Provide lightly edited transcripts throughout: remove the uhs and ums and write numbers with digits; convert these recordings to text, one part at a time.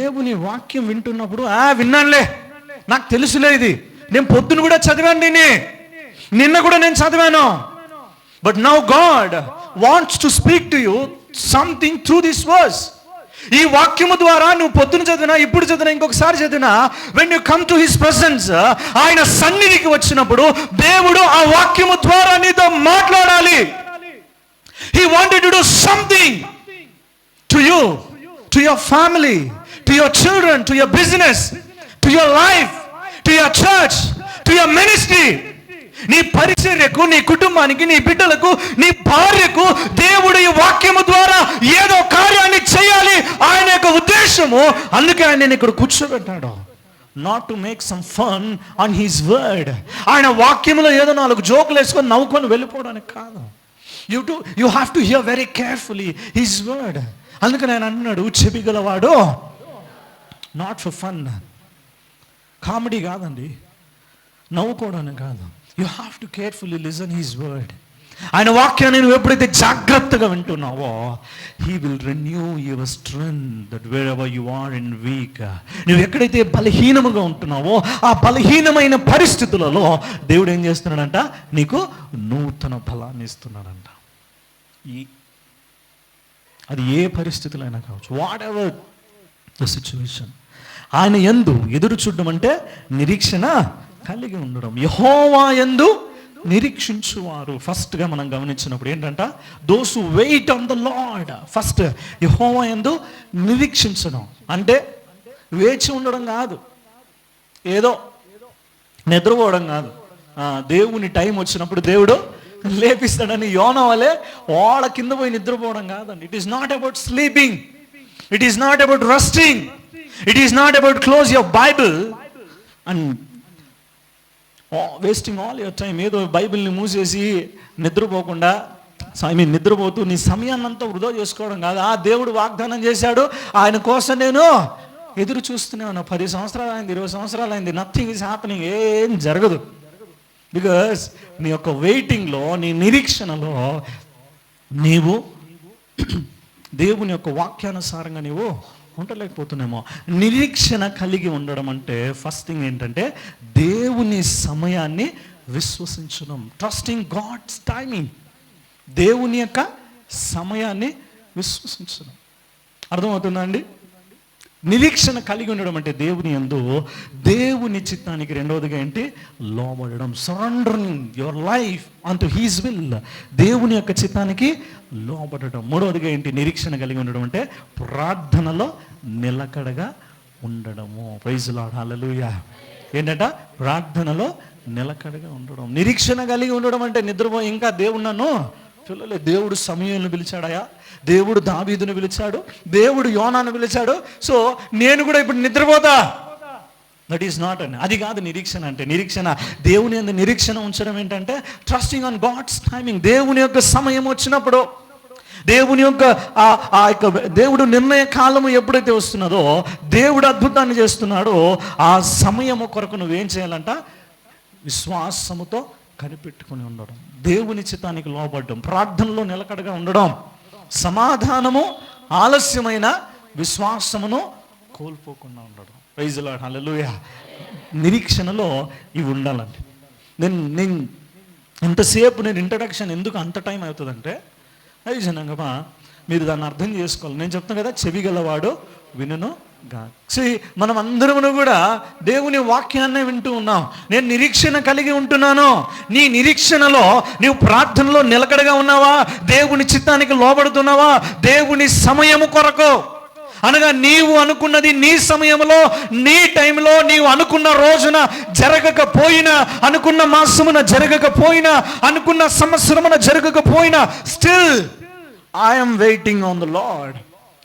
దేవుని వాక్యం వింటున్నప్పుడు విన్నానులే, నాకు తెలుసులే, ఇది నేను పొద్దున కూడా చదివాను, నిన్న కూడా నేను చదివాను. But now God wants to speak to you something through this verse. ఈ వాక్యము ద్వారా నువ్వు పొద్దున చదివినా, ఇప్పుడు చదివినా, ఇంకొకసారి చదివినా, when you come to his presence, ఆయన సన్నిధికి వచ్చినప్పుడు దేవుడు ఆ వాక్యము ద్వారా నీతో మాట్లాడాలి. He wanted to do something to you, to your family, to your children, to your business, to your life, to your church, to your ministry. నీ పరిచర్యకు, నీ కుటుంబానికి, నీ బిడ్డలకు, నీ భార్యకు దేవుడు ఈ వాక్యము ద్వారా ఏదో కార్యాన్ని చేయాలి, ఆయన యొక్క ఉద్దేశము. అందుకే ఆయన నేను ఇక్కడ కూర్చోబెట్టాడు. Not to make some fun on his word. ఆయన వాక్యములో ఏదో 4 జోకులు వేసుకొని నవ్వుకొని వెళ్ళిపోవడానికి కాదు. You have to hear very carefully his word. అందుకని ఆయన అన్నాడు, చెవి గలవాడు, నాట్ ఫర్ ఫన్, కామెడీ కాదండి, నవ్వుకోవడానికి కాదు. You have to carefully listen his word. ఆయన వాక్యాన్ని నువ్వు ఎప్పుడైతే జాగ్రత్తగా వింటున్నావో, he will renew your strength that wherever you are in weak. నువ్వు ఎక్కడైతే బలహీనముగా ఉంటున్నావో, ఆ బలహీనమైన పరిస్థితులలో దేవుడు ఏం చేస్తున్నాడంట, నీకు నూతన బలాన్ని ఇస్తున్నాడంట. అది ఏ పరిస్థితులైనా కావచ్చు, వాట్ ఎవర్ ద సిచ్యువేషన్. ఆయన యందు ఎదురు చూడడం అంటే నిరీక్షణ కలిగి ఉండడం. యెహోవా యందు నిరీక్షించువారు. ఫస్ట్గా మనం గమనించినప్పుడు ఏంటంట, those who wait on the lord. First యెహోవా యందు నిరీక్షించడం అంటే వేచి ఉండడం కాదు, ఏదో నిద్రపోవడం కాదు. దేవుని టైం వచ్చినప్పుడు దేవుడు లేపిస్తాడని యోనా వలె వాళ్ళ కింద పోయి నిద్రపోవడం కాదండి. It is not about sleeping, it is not about resting, it is not about close your Bible and wasting all your time. ఏదో బైబిల్ని మూసేసి నిద్రపోకుండా, నిద్రపోతూ నీ సమయాన్నంతా వృధా చేసుకోవడం కాదు. దేవుడు వాగ్దానం చేశాడు, ఆయన కోసం నేను ఎదురు చూస్తూనే ఉన్నా. 10 సంవత్సరాలు అయింది, 20 సంవత్సరాలు అయింది, నథింగ్ ఈజ్ హ్యాపెనింగ్, ఏం జరగదు. బికాస్ నీ యొక్క వెయిటింగ్లో, నీ నిరీక్షణలో నీవు దేవుని యొక్క వాక్యానుసారంగా నీవు ఉండలేకపోతున్నామో. నిరీక్షణ కలిగి ఉండడం అంటే ఫస్ట్ థింగ్ ఏంటంటే దేవుని సమయాన్ని విశ్వసించడం. Trusting God's timing. దేవుని యొక్క సమయాన్ని విశ్వసించడం. అర్థమవుతుందా అండి? నిరీక్షణ కలిగి ఉండడం అంటే దేవుని యందు దేవుని చిత్తానికి. రెండవదిగా ఏంటి? లోబడడం. సరెండరింగ్ యువర్ లైఫ్ అంటూ హీస్ విల్. దేవుని యొక్క చిత్తానికి లోబడడం. మూడవదిగా ఏంటి? నిరీక్షణ కలిగి ఉండడం అంటే ప్రార్థనలో నిలకడగా ఉండడము. ప్రైజ్ లార్డ్, హల్లెలూయా. ఏంటంట? ప్రార్థనలో నిలకడగా ఉండడం. నిరీక్షణ కలిగి ఉండడం అంటే నిద్రపోయి ఇంకా దేవుడు నన్ను పిల్లలే, దేవుడు సమూయేలును పిలిచాడయా, దేవుడు దావీదును పిలిచాడు, దేవుడు యోనాను పిలిచాడు, సో నేను కూడా ఇప్పుడు నిద్రపోతా. దట్ ఈస్ నాట్ అని. అది కాదు నిరీక్షణ అంటే. నిరీక్షణ, దేవుని యందు నిరీక్షణ ఉంచడం ఏంటంటే ట్రస్టింగ్ ఆన్ గాడ్స్ టైమింగ్. దేవుని యొక్క సమయం వచ్చినప్పుడు, దేవుని యొక్క దేవుడు నిర్ణయ కాలము ఎప్పుడైతే వస్తున్నదో, దేవుడు అద్భుతాన్ని చేస్తున్నాడో, ఆ సమయము కొరకు నువ్వేం చేయాలంట? విశ్వాసముతో కనిపెట్టుకుని ఉండడం, దేవుని చిత్తానికి లోబడడం, ప్రార్థనలో నిలకడగా ఉండడం. సమాధానము ఆలస్యమైన విశ్వాసమును కోల్పోకుండా ఉండడం. ప్రైజ్ లార్డ్, హల్లెలూయా. నిరీక్షణలో ఇవి ఉండాలండి. నేను ఎంతసేపు నేను ఇంట్రడక్షన్ ఎందుకు అంత టైం అవుతుందంటే, అది జనంగమా మీరు దాన్ని అర్థం చేసుకోవాలి. నేను చెప్తాను కదా, చెవి గలవాడు వినును గా. మనం అందరమును కూడా దేవుని వాక్యాన్నే వింటూ ఉన్నాం. నేను నిరీక్షణ కలిగి ఉంటున్నాను. నీ నిరీక్షణలో నీవు ప్రార్థనలో నిలకడగా ఉన్నావా? దేవుని చిత్తానికి లోబడుతున్నావా? దేవుని సమయము కొరకు అనగా నీవు అనుకున్నది నీ సమయంలో, నీ టైంలో, నీవు అనుకున్న రోజున జరగకపోయినా, అనుకున్న మాసమున జరగకపోయినా, అనుకున్న సంవత్సరమున జరగకపోయినా, still I'm waiting on the lord.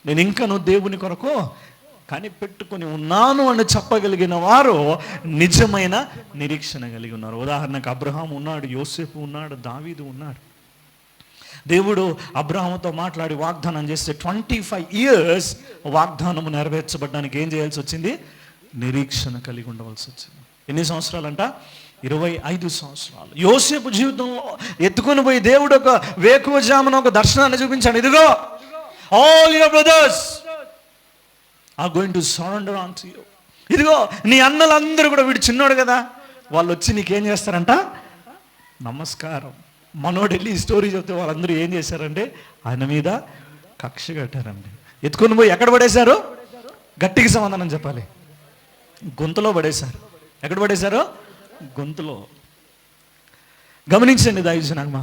నేను ఇంకను దేవుని కొరకు కనిపెట్టుకుని ఉన్నాను అని చెప్పగలిగిన వారు నిజమైన నిరీక్షణ కలిగి ఉన్నారు. ఉదాహరణకు అబ్రహాం ఉన్నాడు, యోసేపు ఉన్నాడు, దావీదు ఉన్నాడు. దేవుడు అబ్రహాముతో మాట్లాడి వాగ్దానం చేస్తే 25 years వాగ్దానము నెరవేర్చబడడానికి ఏం చేయాల్సి వచ్చింది? నిరీక్షణ కలిగి ఉండవలసి వచ్చింది. ఎన్ని సంవత్సరాలంట? 25 సంవత్సరాలు. యోసేపు జీవితంలో ఎత్తుకొని పోయి దేవుడు ఒక వేకువజామున ఒక దర్శనాన్ని చూపించాడు. ఇదిగో all your brothers are going to surrender on to you. ఇదిగో నీ అన్నలందరూ కూడా, వీడు చిన్నోడు కదా, వాళ్ళు వచ్చి నీకేం చేస్తారంట, నమస్కారం. మనోడు వెళ్ళి ఈ స్టోరీ చెప్తే వాళ్ళందరూ ఏం చేశారంటే ఆయన మీద కక్ష కట్టారండి. ఎత్తుకొని పోయి ఎక్కడ పడేశారు? గట్టికి సమాధానం చెప్పాలి. గొంతులో పడేశారు. ఎక్కడ పడేశారు? గొంతులో. గమనించండి దైవజనాత్మ,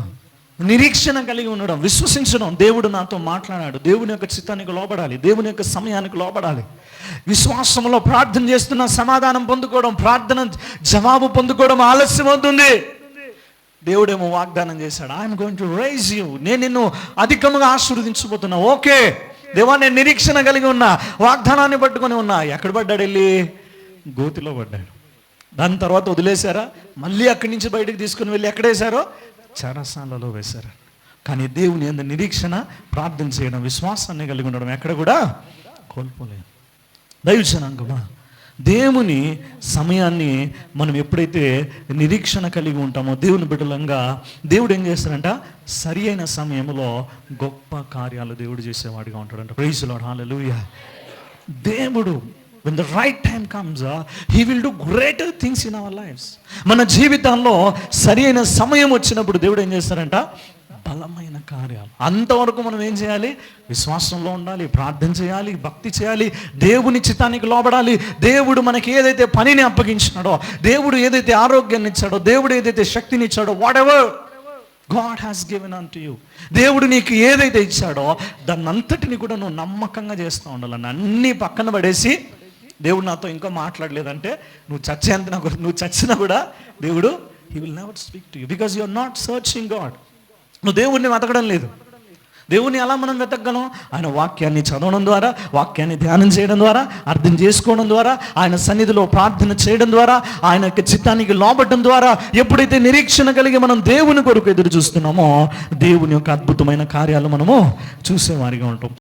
నిరీక్షణ కలిగి ఉండడం, విశ్వసించడం. దేవుడు నాతో మాట్లాడాడు, దేవుని యొక్క చిత్తానికి లోబడాలి, దేవుని యొక్క సమయానికి లోబడాలి. విశ్వాసంలో ప్రార్థన చేస్తున్న సమాధానం పొందుకోవడం, ప్రార్థన జవాబు పొందుకోవడం ఆలస్యం అవుతుంది. దేవుడేమో వాగ్దానం చేశాడు, I'm going to raise you, నేను నిన్ను అధికంగా ఆశీర్వదించబోతున్నా. ఓకే దేవా, నేను నిరీక్షణ కలిగి ఉన్నా, వాగ్దానాన్ని పట్టుకొని ఉన్నా. ఎక్కడ పడ్డాడు? వెళ్ళి గోతిలో పడ్డాడు. దాని తర్వాత వదిలేశారా? మళ్ళీ అక్కడి నుంచి బయటకు తీసుకుని వెళ్ళి ఎక్కడ వేశారో? చెరసాలలో వేశారు. కానీ దేవుని యందు నిరీక్షణ, ప్రార్థన చేయడం, విశ్వాసాన్ని కలిగి ఉండడం ఎక్కడ కూడా కోల్పోలేదు. దైవజనాంగమా, దేవుని సమయాన్ని మనం ఎప్పుడైతే నిరీక్షణ కలిగి ఉంటామో, దేవుని బిడ్డలంగా దేవుడు ఏం చేస్తాడంట, సరి అయిన సమయంలో గొప్ప కార్యాలు దేవుడు చేసేవాడిగా ఉంటాడంట. ప్రైజ్ ది లార్డ్, హల్లెలూయా. దేవుడు when the right time comes, he will do greater things in our lives. మన జీవితాల్లో సరి అయిన సమయం వచ్చినప్పుడు దేవుడు ఏం చేస్తారంట, బలమైన కార్యాలు. అంతవరకు మనం ఏం చేయాలి? విశ్వాసంలో ఉండాలి, ప్రార్థన చేయాలి, భక్తి చేయాలి, దేవుని చిత్తానికి లోబడాలి. దేవుడు మనకి ఏదైతే పనిని అప్పగించినాడో, దేవుడు ఏదైతే ఆరోగ్యాన్ని ఇచ్చాడో, దేవుడు ఏదైతే శక్తిని ఇచ్చాడో, what ever God has given unto you, దేవుడు నీకు ఏదైతే ఇచ్చాడో దాన్ని అంతటిని కూడా నువ్వు నమ్మకంగా చేస్తూ ఉండాలని. అన్నీ పక్కన పడేసి దేవుడు నాతో ఇంకా మాట్లాడలేదంటే నువ్వు చచ్చినా కూడా దేవుడు he will never speak to you because you are not searching God. నువ్వు దేవుడిని వెతకడం లేదు. దేవుని ఎలా మనం వెతకగలం? ఆయన వాక్యాన్ని చదవడం ద్వారా, వాక్యాన్ని ధ్యానం చేయడం ద్వారా, అర్థం చేసుకోవడం ద్వారా, ఆయన సన్నిధిలో ప్రార్థన చేయడం ద్వారా, ఆయన యొక్క చిత్తానికి లోబడడం ద్వారా. ఎప్పుడైతే నిరీక్షణ కలిగి మనం దేవుని కొరకు ఎదురు చూస్తున్నామో, దేవుని యొక్క అద్భుతమైన కార్యాలు మనము చూసేవారిగా ఉంటాం.